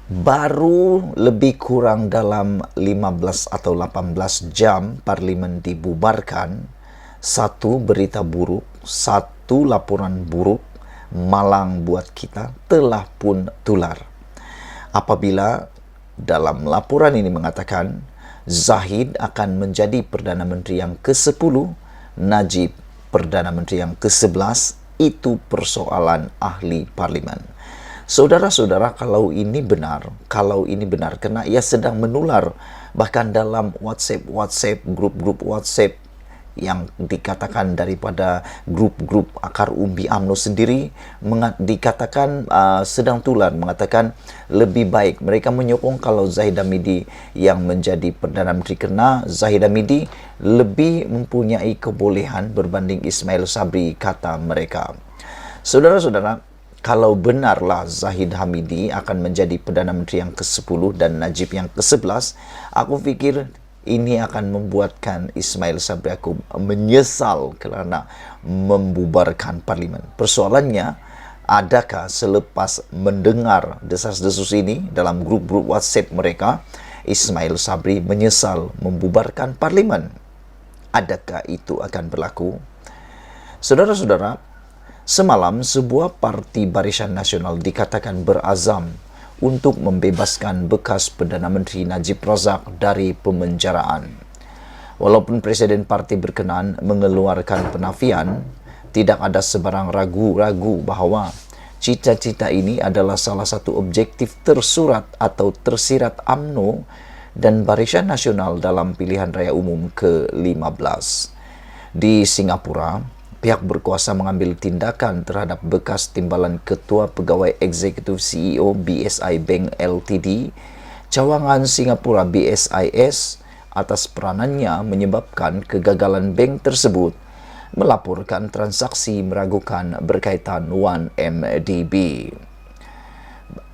Baru lebih kurang dalam 15 atau 18 jam parlimen dibubarkan, satu berita buruk, satu laporan buruk, malang buat kita, telah pun tular. Apabila dalam laporan ini mengatakan Zahid akan menjadi Perdana Menteri yang ke-10, Najib Perdana Menteri yang ke-11, itu persoalan ahli parlimen. Saudara-saudara, kalau ini benar, karena ia sedang menular bahkan dalam WhatsApp, grup-grup WhatsApp yang dikatakan daripada grup-grup akar umbi UMNO sendiri, dikatakan sedang tular, mengatakan lebih baik mereka menyokong kalau Zahid Hamidi yang menjadi Perdana Menteri, kerana Zahid Hamidi lebih mempunyai kebolehan berbanding Ismail Sabri, kata mereka. Saudara-saudara, kalau benarlah Zahid Hamidi akan menjadi Perdana Menteri yang ke-10 dan Najib yang ke-11, aku fikir ini akan membuatkan Ismail Sabri Yaakob menyesal kerana membubarkan parlimen. Persoalannya, adakah selepas mendengar desas-desus ini dalam grup-grup WhatsApp mereka, Ismail Sabri menyesal membubarkan parlimen? Adakah itu akan berlaku? Saudara-saudara, semalam sebuah parti Barisan Nasional dikatakan berazam untuk membebaskan bekas Perdana Menteri Najib Razak dari pemenjaraan. Walaupun Presiden parti berkenan mengeluarkan penafian, tidak ada sebarang ragu-ragu bahawa cita-cita ini adalah salah satu objektif tersurat atau tersirat UMNO dan Barisan Nasional dalam pilihan raya umum ke-15. Di Singapura, pihak berkuasa mengambil tindakan terhadap bekas timbalan Ketua Pegawai Eksekutif CEO BSI Bank Ltd, cawangan Singapura BSIS, atas peranannya menyebabkan kegagalan bank tersebut melaporkan transaksi meragukan berkaitan 1MDB.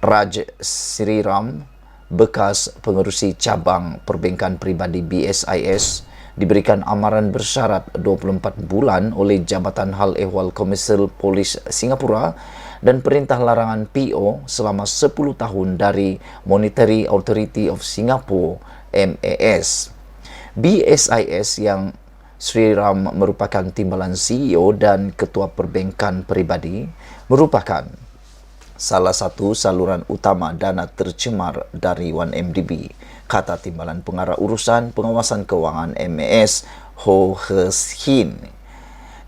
Raj Sriram, bekas pengerusi cabang perbankan pribadi BSIS, diberikan amaran bersyarat 24 bulan oleh Jabatan Hal Ehwal Komersial Polis Singapura dan perintah larangan PO selama 10 tahun dari Monetary Authority of Singapore MAS. BSIS yang Sriram merupakan timbalan CEO dan ketua perbankan pribadi merupakan salah satu saluran utama dana tercemar dari 1MDB, kata Timbalan Pengarah Urusan Pengawasan Kewangan MAS, Ho He Hin.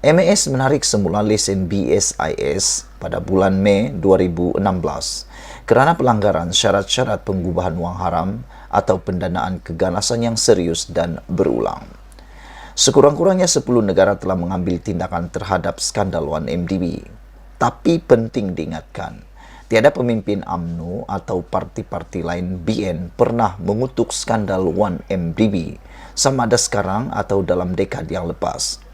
MAS menarik semula lesen BSIS pada bulan Mei 2016 kerana pelanggaran syarat-syarat pengubahan wang haram atau pendanaan keganasan yang serius dan berulang. Sekurang-kurangnya 10 negara telah mengambil tindakan terhadap skandal 1MDB. Tapi penting diingatkan, tiada pemimpin UMNO atau parti-parti lain BN pernah mengutuk skandal 1MDB, sama ada sekarang atau dalam dekad yang lepas.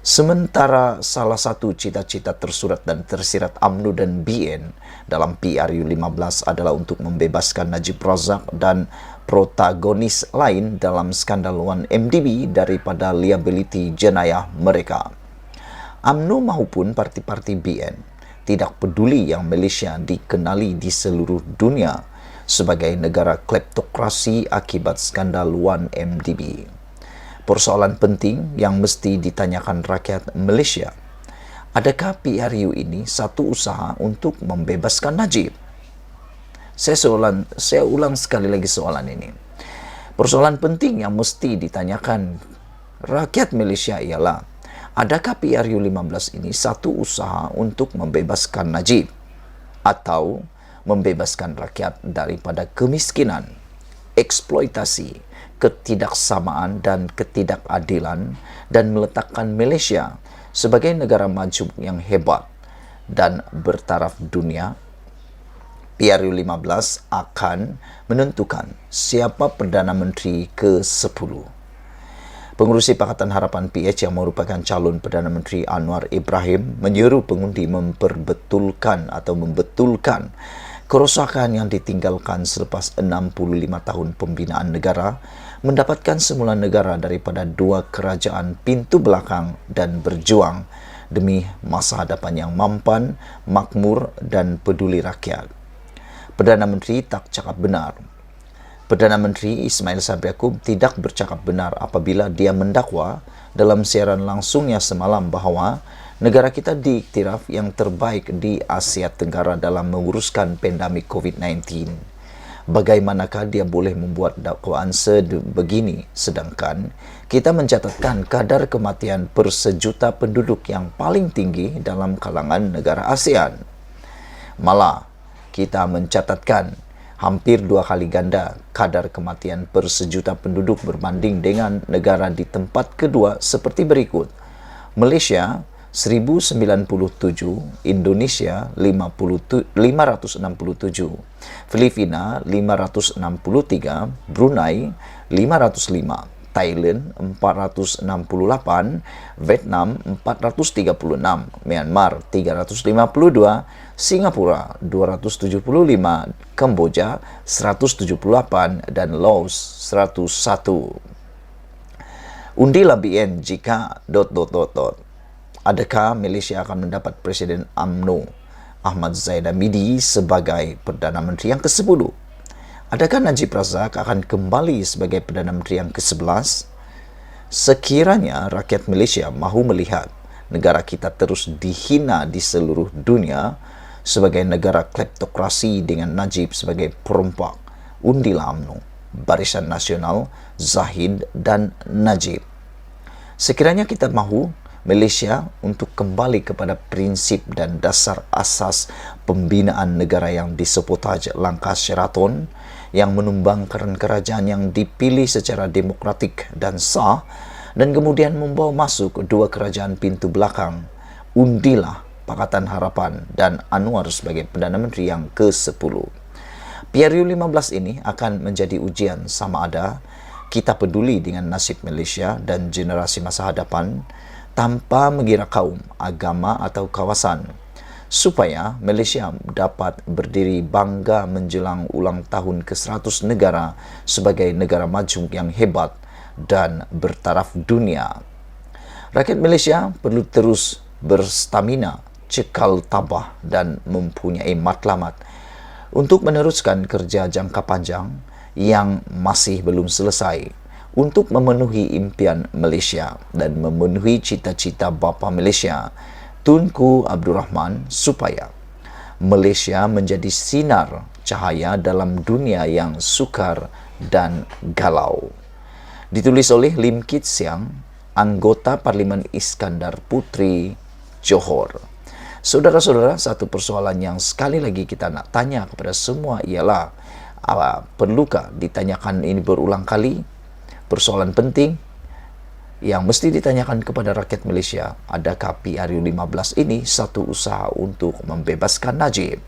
Sementara salah satu cita-cita tersurat dan tersirat UMNO dan BN dalam PRU 15 adalah untuk membebaskan Najib Razak dan protagonis lain dalam skandal 1MDB daripada liability jenayah mereka. UMNO maupun parti-parti BN tidak peduli yang Malaysia dikenali di seluruh dunia sebagai negara kleptokrasi akibat skandal 1MDB. Persoalan penting yang mesti ditanyakan rakyat Malaysia, adakah PRU ini satu usaha untuk membebaskan Najib? Saya ulang sekali lagi soalan ini. Persoalan penting yang mesti ditanyakan rakyat Malaysia ialah, adakah PRU 15 ini satu usaha untuk membebaskan Najib atau membebaskan rakyat daripada kemiskinan, eksploitasi, ketidaksamaan dan ketidakadilan, dan meletakkan Malaysia sebagai negara maju yang hebat dan bertaraf dunia? PRU 15 akan menentukan siapa Perdana Menteri ke-10. Pengurusi Pakatan Harapan PH yang merupakan calon Perdana Menteri Anwar Ibrahim menyeru pengundi membetulkan kerosakan yang ditinggalkan selepas 65 tahun pembinaan negara, mendapatkan semula negara daripada dua kerajaan pintu belakang dan berjuang demi masa hadapan yang mampan, makmur dan peduli rakyat. Perdana Menteri tak cakap benar. Perdana Menteri Ismail Sabri Yaakob tidak bercakap benar apabila dia mendakwa dalam siaran langsungnya semalam bahawa negara kita diiktiraf yang terbaik di Asia Tenggara dalam menguruskan pandemik COVID-19. Bagaimanakah dia boleh membuat dakwaan sebegini sedangkan kita mencatatkan kadar kematian per sejuta penduduk yang paling tinggi dalam kalangan negara ASEAN. Malah, kita mencatatkan hampir 2 kali ganda kadar kematian per sejuta penduduk berbanding dengan negara di tempat kedua seperti berikut. Malaysia 1097, Indonesia 567, Filipina 563, Brunei 505, Thailand 468, Vietnam 436, Myanmar 352, Singapura 275, Kamboja 178 dan Laos 101. Undilah BN jika ... Adakah Malaysia akan mendapat Presiden UMNO Ahmad Zahid Hamidi sebagai Perdana Menteri yang ke-10? Adakah Najib Razak akan kembali sebagai Perdana Menteri yang ke-11? Sekiranya rakyat Malaysia mahu melihat negara kita terus dihina di seluruh dunia sebagai negara kleptokrasi dengan Najib sebagai perompak, undilah UMNO, Barisan Nasional, Zahid dan Najib. Sekiranya kita mahu Malaysia untuk kembali kepada prinsip dan dasar asas pembinaan negara yang disabotaj langkah Sheraton yang menumbangkan kerajaan yang dipilih secara demokratik dan sah dan kemudian membawa masuk 2 kerajaan pintu belakang, undilah Pakatan Harapan dan Anwar sebagai Perdana Menteri yang ke-10. PRU 15 ini akan menjadi ujian sama ada kita peduli dengan nasib Malaysia dan generasi masa hadapan tanpa mengira kaum, agama atau kawasan, supaya Malaysia dapat berdiri bangga menjelang ulang tahun ke-100 negara sebagai negara maju yang hebat dan bertaraf dunia. Rakyat Malaysia perlu terus berstamina, cekal tabah dan mempunyai matlamat untuk meneruskan kerja jangka panjang yang masih belum selesai untuk memenuhi impian Malaysia dan memenuhi cita-cita bapa Malaysia, Tunku Abdul Rahman, supaya Malaysia menjadi sinar cahaya dalam dunia yang sukar dan galau. Ditulis oleh Lim Kit Siang, anggota Parlimen Iskandar Puteri, Johor. Saudara-saudara, satu persoalan yang sekali lagi kita nak tanya kepada semua ialah, perlukah ditanyakan ini berulang kali? Persoalan penting yang mesti ditanyakan kepada rakyat Malaysia, adakah PRU 15 ini satu usaha untuk membebaskan Najib?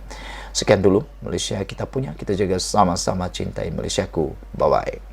Sekian dulu Malaysia kita punya, kita jaga sama-sama cintai Malaysiaku. Bye-bye.